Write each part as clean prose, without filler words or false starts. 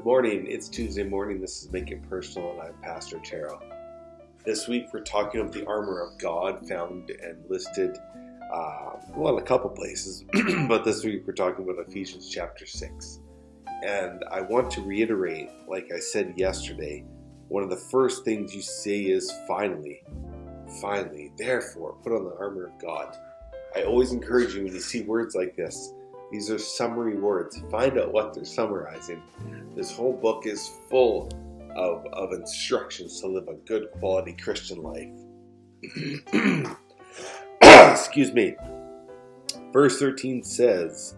morning. It's Tuesday morning. This is Make It Personal, and I'm Pastor Taro. This week we're talking about the armor of God found and listed, a couple places, but this week we're talking about Ephesians chapter 6. And I want to reiterate, like I said yesterday, one of the first things you say is finally, therefore, put on the armor of God. I always encourage you when you see words like this. These are summary words. Find out what they're summarizing. This whole book is full of instructions to live a good quality Christian life. Excuse me. Verse 13 says,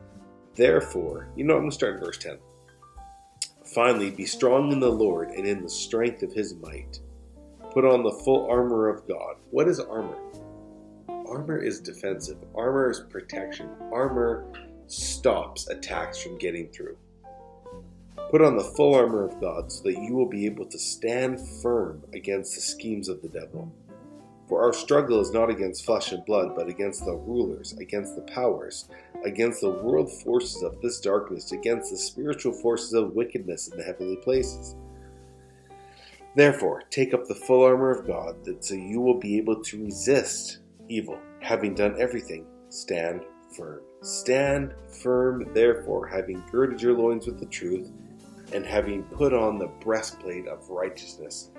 therefore, I'm going to start in verse 10. Finally, be strong in the Lord and in the strength of his might. Put on the full armor of God. What is armor? Armor is defensive. Armor is protection. Armor stops attacks from getting through. Put on the full armor of God so that you will be able to stand firm against the schemes of the devil. For our struggle is not against flesh and blood, but against the rulers, against the powers, against the world forces of this darkness, against the spiritual forces of wickedness in the heavenly places. Therefore, take up the full armor of God, that so you will be able to resist evil. Having done everything, stand firm. Stand firm, therefore, having girded your loins with the truth, and having put on the breastplate of righteousness.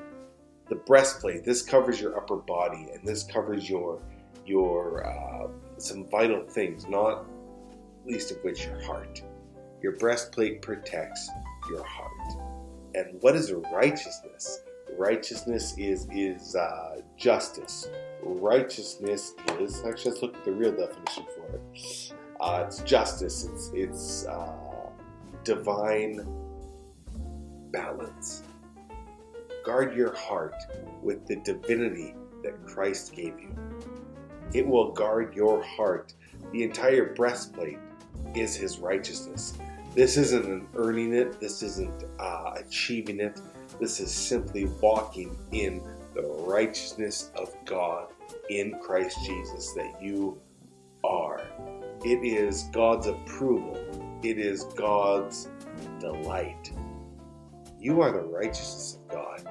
The breastplate, this covers your upper body, and this covers your some vital things, not least of which your heart. Your breastplate protects your heart. And what is righteousness? Righteousness is justice. Righteousness is, actually let's look at the real definition for it. It's justice. It's divine balance. Guard your heart with the divinity that Christ gave you. It will guard your heart. The entire breastplate is his righteousness. This isn't an earning it. This isn't achieving it. This is simply walking in the righteousness of God in Christ Jesus that you are. It is God's approval. It is God's delight. You are the righteousness of God.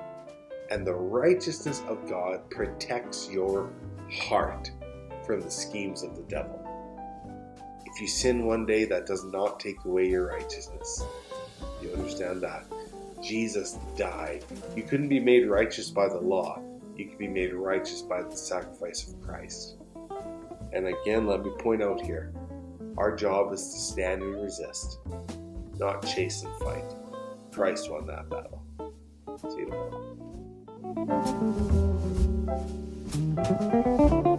And the righteousness of God protects your heart from the schemes of the devil. If you sin one day, that does not take away your righteousness. You understand that? Jesus died. You couldn't be made righteous by the law. You can be made righteous by the sacrifice of Christ. And again, let me point out here, our job is to stand and resist, not chase and fight. Christ won that battle. See you tomorrow.